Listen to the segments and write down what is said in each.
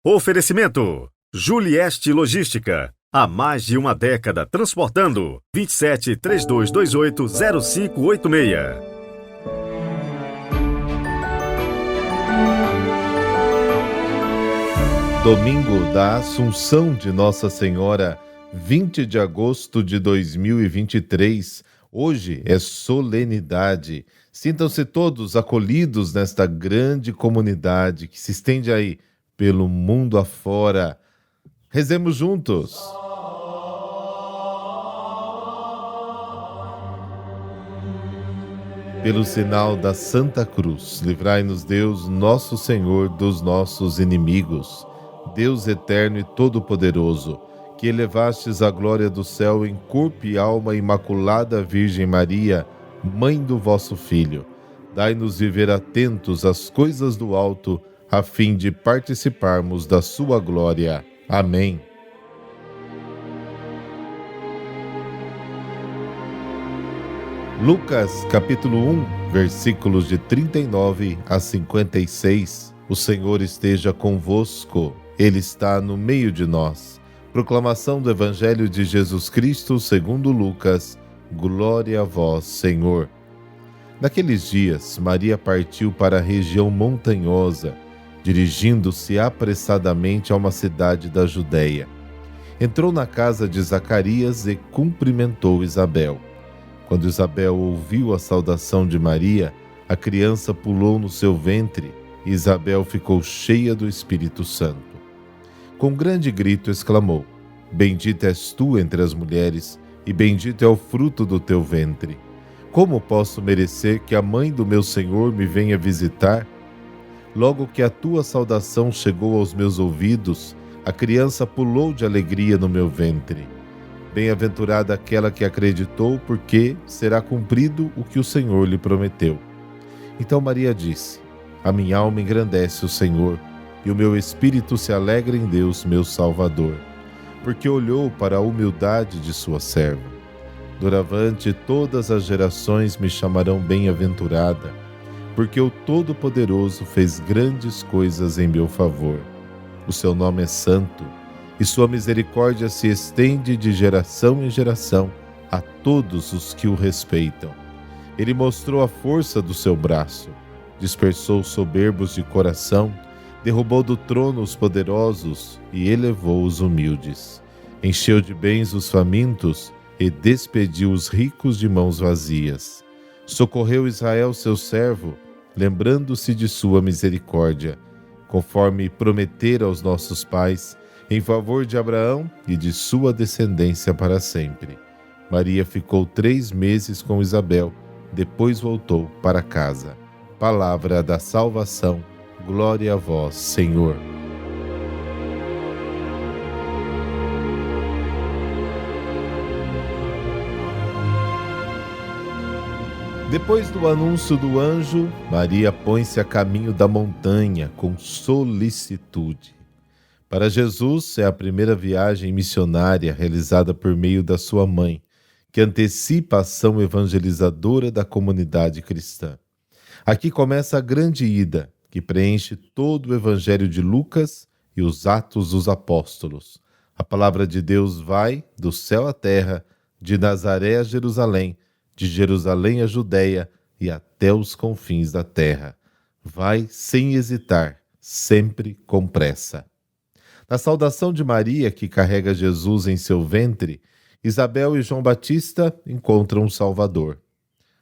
Oferecimento: Julieste Logística. Há mais de uma década transportando. 27-3228-0586. Domingo da Assunção de Nossa Senhora, 20 de agosto de 2023. Hoje é solenidade. Sintam-se todos acolhidos nesta grande comunidade que se estende aí pelo mundo afora. Rezemos juntos. Pelo sinal da Santa Cruz, livrai-nos Deus, nosso Senhor, dos nossos inimigos. Deus eterno e todo-poderoso, que elevastes a glória do céu em corpo e alma a Imaculada Virgem Maria, Mãe do vosso Filho, dai-nos viver atentos às coisas do alto, a fim de participarmos da sua glória. Amém. Lucas, capítulo 1, versículos de 39 a 56. O Senhor esteja convosco, Ele está no meio de nós. Proclamação do Evangelho de Jesus Cristo segundo Lucas. Glória a vós, Senhor. Naqueles dias, Maria partiu para a região montanhosa, dirigindo-se apressadamente a uma cidade da Judéia. Entrou na casa de Zacarias e cumprimentou Isabel. Quando Isabel ouviu a saudação de Maria, a criança pulou no seu ventre e Isabel ficou cheia do Espírito Santo. Com grande grito exclamou: Bendita és tu entre as mulheres, e bendito é o fruto do teu ventre. Como posso merecer que a mãe do meu Senhor me venha visitar? Logo que a tua saudação chegou aos meus ouvidos, a criança pulou de alegria no meu ventre. Bem-aventurada aquela que acreditou, porque será cumprido o que o Senhor lhe prometeu. Então Maria disse: A minha alma engrandece o Senhor, e o meu espírito se alegra em Deus, meu Salvador, porque olhou para a humildade de sua serva. Doravante todas as gerações me chamarão bem-aventurada, porque o Todo-Poderoso fez grandes coisas em meu favor. O seu nome é santo, e sua misericórdia se estende de geração em geração a todos os que o respeitam. Ele mostrou a força do seu braço, dispersou os soberbos de coração, derrubou do trono os poderosos e elevou os humildes. Encheu de bens os famintos e despediu os ricos de mãos vazias. Socorreu Israel, seu servo, lembrando-se de sua misericórdia, conforme prometera aos nossos pais, em favor de Abraão e de sua descendência para sempre. Maria ficou 3 meses com Isabel, depois voltou para casa. Palavra da salvação. Glória a vós, Senhor. Depois do anúncio do anjo, Maria põe-se a caminho da montanha com solicitude. Para Jesus, é a primeira viagem missionária realizada por meio da sua mãe, que antecipa a ação evangelizadora da comunidade cristã. Aqui começa a grande ida, que preenche todo o Evangelho de Lucas e os Atos dos Apóstolos. A palavra de Deus vai do céu à terra, de Nazaré a Jerusalém, de Jerusalém à Judéia e até os confins da terra. Vai sem hesitar, sempre com pressa. Na saudação de Maria, que carrega Jesus em seu ventre, Isabel e João Batista encontram um Salvador.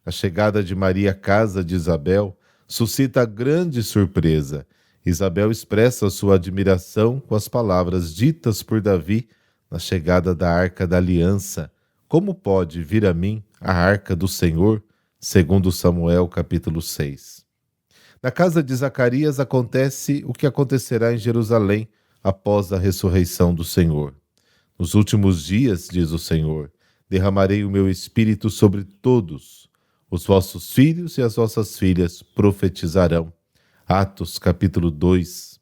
A chegada de Maria à casa de Isabel suscita grande surpresa. Isabel expressa sua admiração com as palavras ditas por Davi na chegada da Arca da Aliança. Como pode vir a mim a Arca do Senhor? Segundo Samuel, capítulo 6. Na casa de Zacarias acontece o que acontecerá em Jerusalém após a ressurreição do Senhor. Nos últimos dias, diz o Senhor, derramarei o meu espírito sobre todos. Os vossos filhos e as vossas filhas profetizarão. Atos, capítulo 2.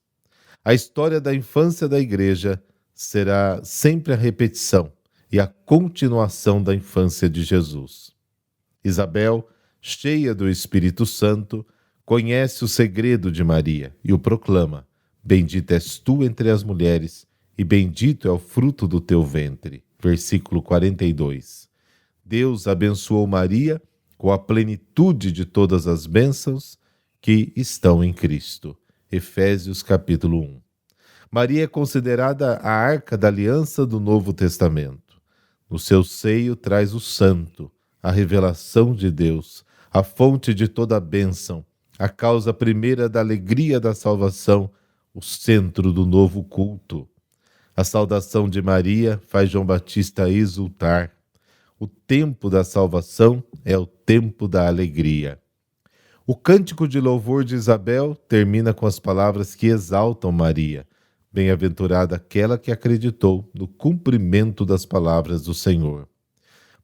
A história da infância da Igreja será sempre a repetição e a continuação da infância de Jesus. Isabel, cheia do Espírito Santo, conhece o segredo de Maria e o proclama: Bendita és tu entre as mulheres, e bendito é o fruto do teu ventre. Versículo 42. Deus abençoou Maria com a plenitude de todas as bênçãos que estão em Cristo. Efésios capítulo 1. Maria é considerada a arca da aliança do Novo Testamento. No seu seio traz o santo, a revelação de Deus, a fonte de toda a bênção, a causa primeira da alegria da salvação, o centro do novo culto. A saudação de Maria faz João Batista exultar. O tempo da salvação é o tempo da alegria. O cântico de louvor de Isabel termina com as palavras que exaltam Maria. Bem-aventurada aquela que acreditou no cumprimento das palavras do Senhor.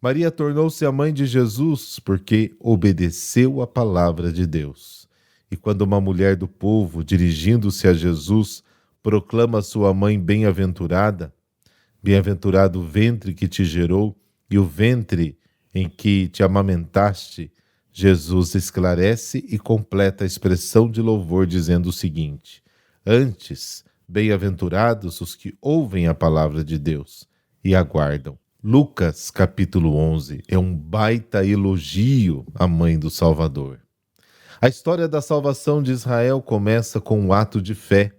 Maria tornou-se a mãe de Jesus porque obedeceu à palavra de Deus. E quando uma mulher do povo, dirigindo-se a Jesus, proclama sua mãe bem-aventurada, bem-aventurado o ventre que te gerou e o ventre em que te amamentaste, Jesus esclarece e completa a expressão de louvor dizendo o seguinte: antes, bem-aventurados os que ouvem a palavra de Deus e aguardam. Lucas, capítulo 11, é um baita elogio à mãe do Salvador. A história da salvação de Israel começa com um ato de fé.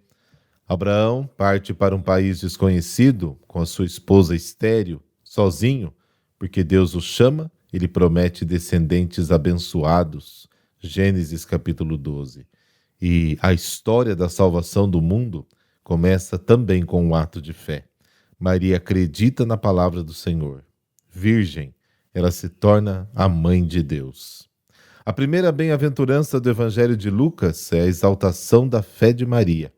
Abraão parte para um país desconhecido com a sua esposa estéril, sozinho, porque Deus o chama e lhe promete descendentes abençoados. Gênesis capítulo 12. E a história da salvação do mundo começa também com um ato de fé. Maria acredita na palavra do Senhor. Virgem, ela se torna a mãe de Deus. A primeira bem-aventurança do Evangelho de Lucas é a exaltação da fé de Maria.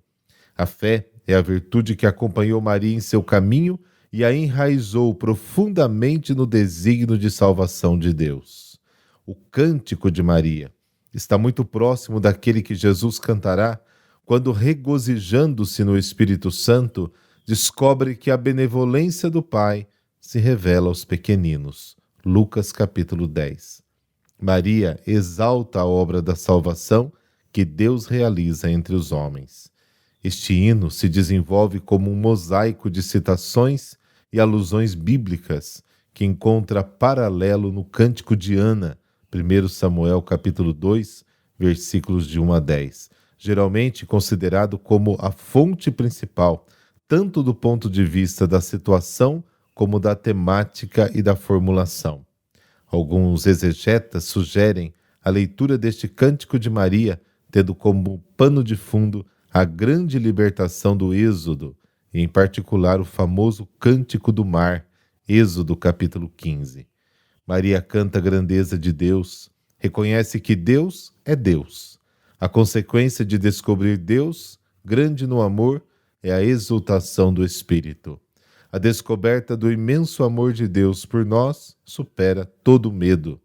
A fé é a virtude que acompanhou Maria em seu caminho e a enraizou profundamente no desígnio de salvação de Deus. O cântico de Maria está muito próximo daquele que Jesus cantará quando, regozijando-se no Espírito Santo, descobre que a benevolência do Pai se revela aos pequeninos. Lucas capítulo 10. Maria exalta a obra da salvação que Deus realiza entre os homens. Este hino se desenvolve como um mosaico de citações e alusões bíblicas que encontra paralelo no Cântico de Ana, 1 Samuel capítulo 2, versículos de 1 a 10, geralmente considerado como a fonte principal, tanto do ponto de vista da situação como da temática e da formulação. Alguns exegetas sugerem a leitura deste Cântico de Maria, tendo como pano de fundo a grande libertação do Êxodo, e em particular o famoso Cântico do Mar, Êxodo capítulo 15. Maria canta a grandeza de Deus, reconhece que Deus é Deus. A consequência de descobrir Deus, grande no amor, é a exultação do Espírito. A descoberta do imenso amor de Deus por nós supera todo medo.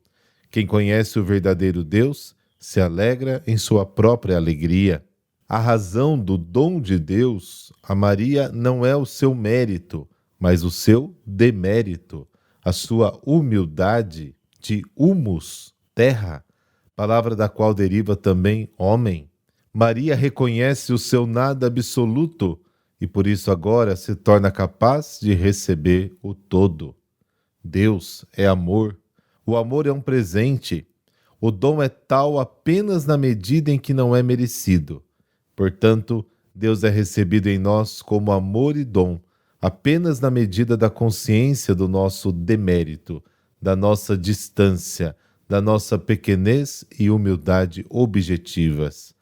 Quem conhece o verdadeiro Deus se alegra em sua própria alegria. A razão do dom de Deus a Maria não é o seu mérito, mas o seu demérito, a sua humildade de humus, terra, palavra da qual deriva também homem. Maria reconhece o seu nada absoluto e por isso agora se torna capaz de receber o todo. Deus é amor. O amor é um presente. O dom é tal apenas na medida em que não é merecido. Portanto, Deus é recebido em nós como amor e dom, apenas na medida da consciência do nosso demérito, da nossa distância, da nossa pequenez e humildade objetivas.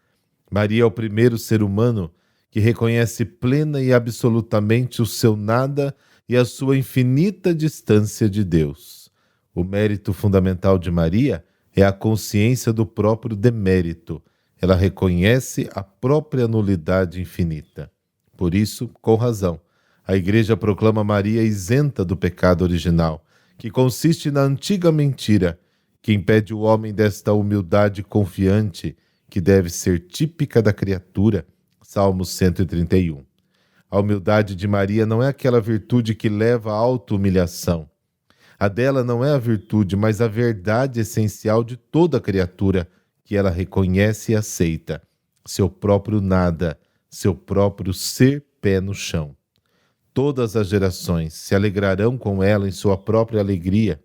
Maria é o primeiro ser humano que reconhece plena e absolutamente o seu nada e a sua infinita distância de Deus. O mérito fundamental de Maria é a consciência do próprio demérito. Ela reconhece a própria nulidade infinita. Por isso, com razão, a Igreja proclama Maria isenta do pecado original, que consiste na antiga mentira, que impede o homem desta humildade confiante, que deve ser típica da criatura. Salmo 131. A humildade de Maria não é aquela virtude que leva à auto-humilhação. A dela não é a virtude, mas a verdade essencial de toda criatura, que ela reconhece e aceita. Seu próprio nada, seu próprio ser pé no chão. Todas as gerações se alegrarão com ela em sua própria alegria,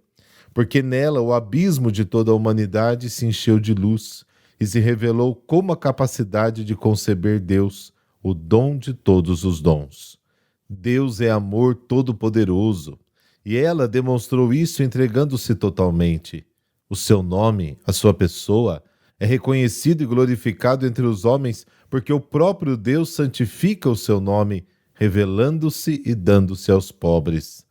porque nela o abismo de toda a humanidade se encheu de luz e se revelou como a capacidade de conceber Deus, o dom de todos os dons. Deus é amor todo-poderoso, e ela demonstrou isso entregando-se totalmente. O seu nome, a sua pessoa, é reconhecido e glorificado entre os homens, porque o próprio Deus santifica o seu nome, revelando-se e dando-se aos pobres.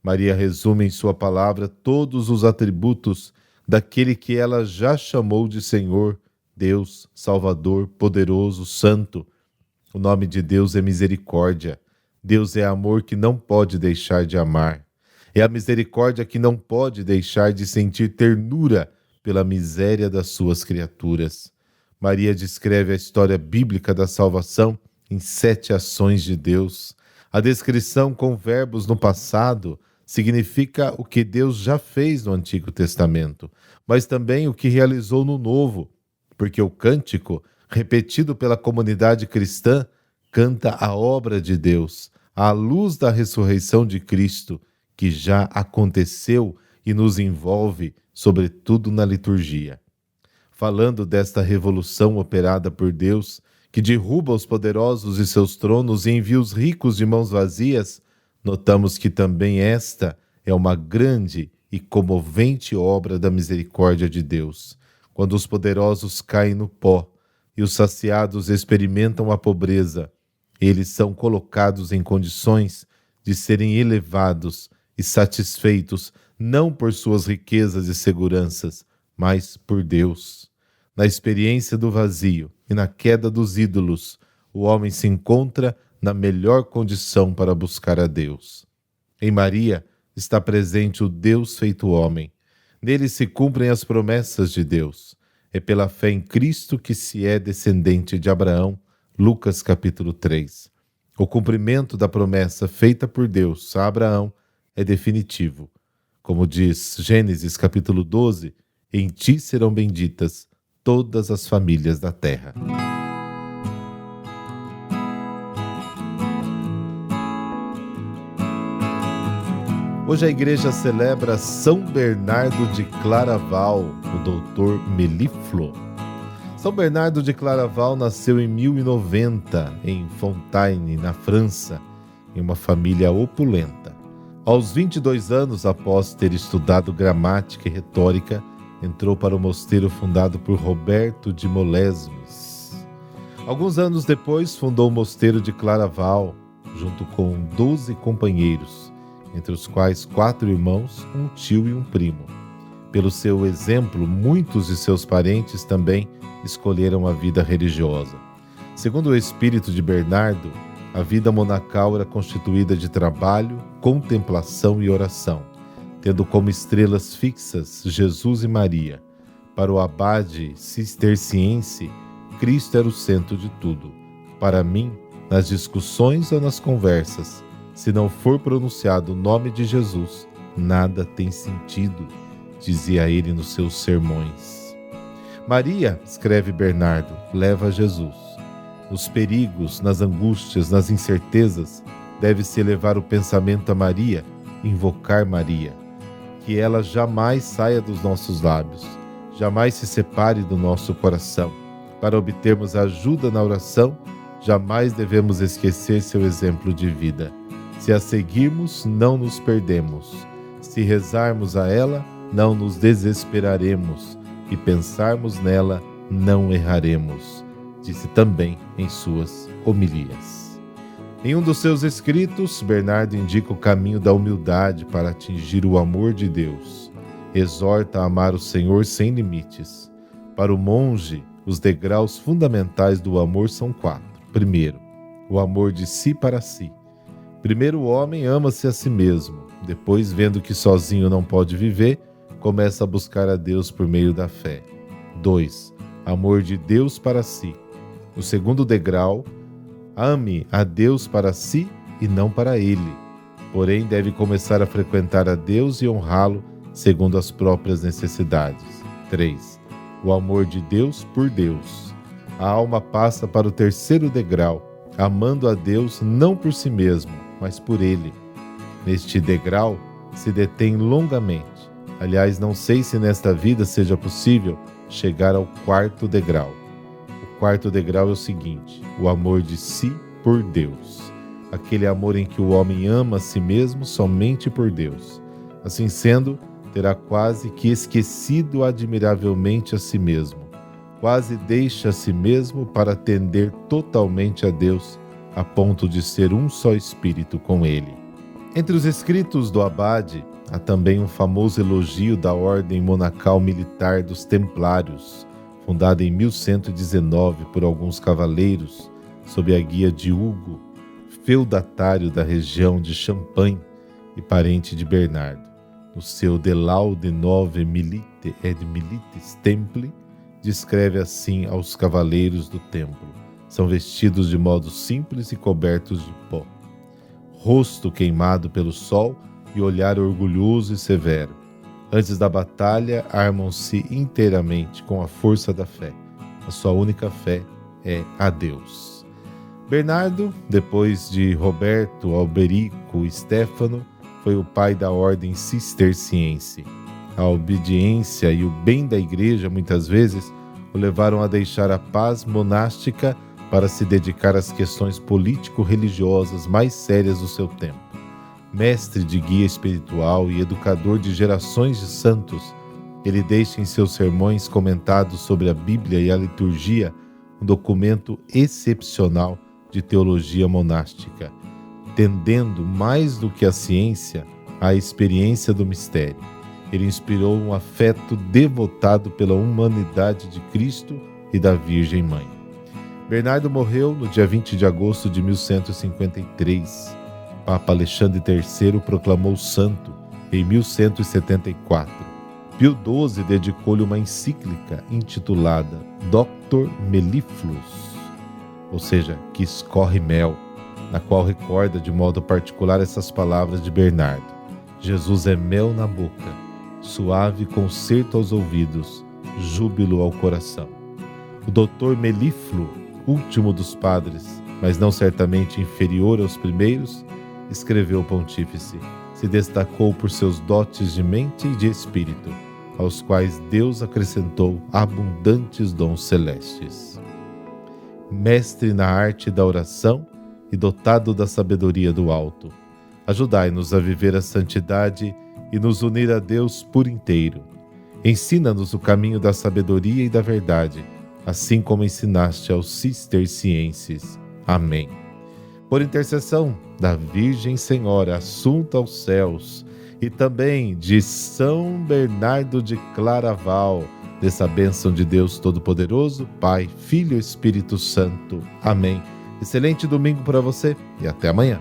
Maria resume em sua palavra todos os atributos daquele que ela já chamou de Senhor, Deus, Salvador, poderoso, santo. O nome de Deus é misericórdia. Deus é amor que não pode deixar de amar. É a misericórdia que não pode deixar de sentir ternura pela miséria das suas criaturas. Maria descreve a história bíblica da salvação em 7 ações de Deus. A descrição com verbos no passado significa o que Deus já fez no Antigo Testamento, mas também o que realizou no Novo, porque o cântico, repetido pela comunidade cristã, canta a obra de Deus, à luz da ressurreição de Cristo, que já aconteceu e nos envolve, sobretudo na liturgia. Falando desta revolução operada por Deus, que derruba os poderosos de seus tronos e envia os ricos de mãos vazias, notamos que também esta é uma grande e comovente obra da misericórdia de Deus, quando os poderosos caem no pó e os saciados experimentam a pobreza. Eles são colocados em condições de serem elevados e satisfeitos não por suas riquezas e seguranças, mas por Deus. Na experiência do vazio e na queda dos ídolos, o homem se encontra na melhor condição para buscar a Deus. Em Maria está presente o Deus feito homem. Nele se cumprem as promessas de Deus. É pela fé em Cristo que se é descendente de Abraão. Lucas capítulo 3. O cumprimento da promessa feita por Deus a Abraão é definitivo. Como diz Gênesis capítulo 12, em ti serão benditas todas as famílias da terra. Hoje a igreja celebra São Bernardo de Claraval, o doutor Meliflo. São Bernardo de Claraval nasceu em 1090, em Fontaine, na França, em uma família opulenta. Aos 22 anos, após ter estudado gramática e retórica, entrou para o mosteiro fundado por Roberto de Molesmes. Alguns anos depois, fundou o mosteiro de Claraval, junto com 12 companheiros, entre os quais 4 irmãos, um tio e um primo. Pelo seu exemplo, muitos de seus parentes também escolheram a vida religiosa. Segundo o espírito de Bernardo, a vida monacal era constituída de trabalho, contemplação e oração, tendo como estrelas fixas Jesus e Maria. Para o abade cisterciense, Cristo era o centro de tudo. Para mim, nas discussões ou nas conversas, se não for pronunciado o nome de Jesus, nada tem sentido, dizia ele nos seus sermões. Maria, escreve Bernardo, leva Jesus. Nos perigos, nas angústias, nas incertezas, deve-se elevar o pensamento a Maria, invocar Maria. Que ela jamais saia dos nossos lábios, jamais se separe do nosso coração. Para obtermos ajuda na oração, jamais devemos esquecer seu exemplo de vida. Se a seguirmos, não nos perdemos. Se rezarmos a ela, não nos desesperaremos. E pensarmos nela, não erraremos, disse também em suas homilias. Em um dos seus escritos, Bernardo indica o caminho da humildade para atingir o amor de Deus. Exorta a amar o Senhor sem limites. Para o monge, os degraus fundamentais do amor são 4. Primeiro, o amor de si para si. Primeiro o homem ama-se a si mesmo. Depois, vendo que sozinho não pode viver, começa a buscar a Deus por meio da fé. 2. Amor de Deus para si. O segundo degrau, ame a Deus para si e não para ele. Porém, deve começar a frequentar a Deus e honrá-lo segundo as próprias necessidades. 3. O amor de Deus por Deus. A alma passa para o terceiro degrau, amando a Deus não por si mesmo, mas por Ele. Neste degrau se detém longamente. Aliás, não sei se nesta vida seja possível chegar ao quarto degrau. O quarto degrau é o seguinte: o amor de si por Deus. Aquele amor em que o homem ama a si mesmo somente por Deus. Assim sendo, terá quase que esquecido admiravelmente a si mesmo. Quase deixa a si mesmo para atender totalmente a Deus, a ponto de ser um só espírito com Ele. Entre os escritos do Abade, há também um famoso elogio da ordem monacal militar dos Templários, fundada em 1119 por alguns cavaleiros, sob a guia de Hugo, feudatário da região de Champagne e parente de Bernardo. No seu De Laude Nove Milite et Milites Templi, descreve assim aos cavaleiros do templo. São vestidos de modo simples e cobertos de pó. Rosto queimado pelo sol e olhar orgulhoso e severo. Antes da batalha, armam-se inteiramente com a força da fé. A sua única fé é a Deus. Bernardo, depois de Roberto, Alberico e Stefano, foi o pai da ordem cisterciense. A obediência e o bem da igreja, muitas vezes, o levaram a deixar a paz monástica para se dedicar às questões político-religiosas mais sérias do seu tempo. Mestre de guia espiritual e educador de gerações de santos, ele deixa em seus sermões comentados sobre a Bíblia e a liturgia um documento excepcional de teologia monástica, tendendo mais do que a ciência à experiência do mistério. Ele inspirou um afeto devotado pela humanidade de Cristo e da Virgem Mãe. Bernardo morreu no dia 20 de agosto de 1153. Papa Alexandre III proclamou santo em 1174. Pio XII dedicou-lhe uma encíclica intitulada Doctor Mellifluus, ou seja, que escorre mel, na qual recorda de modo particular essas palavras de Bernardo: Jesus é mel na boca, suave concerto aos ouvidos, júbilo ao coração. O Dr. Mellifluo, último dos padres, mas não certamente inferior aos primeiros, escreveu o pontífice, se destacou por seus dotes de mente e de espírito, aos quais Deus acrescentou abundantes dons celestes. Mestre na arte da oração e dotado da sabedoria do alto, ajudai-nos a viver a santidade e nos unir a Deus por inteiro. Ensina-nos o caminho da sabedoria e da verdade, assim como ensinaste aos cistercienses. Amém. Por intercessão da Virgem Senhora assunta aos céus e também de São Bernardo de Claraval, dessa bênção de Deus Todo-Poderoso, Pai, Filho e Espírito Santo. Amém. Excelente domingo para você e até amanhã.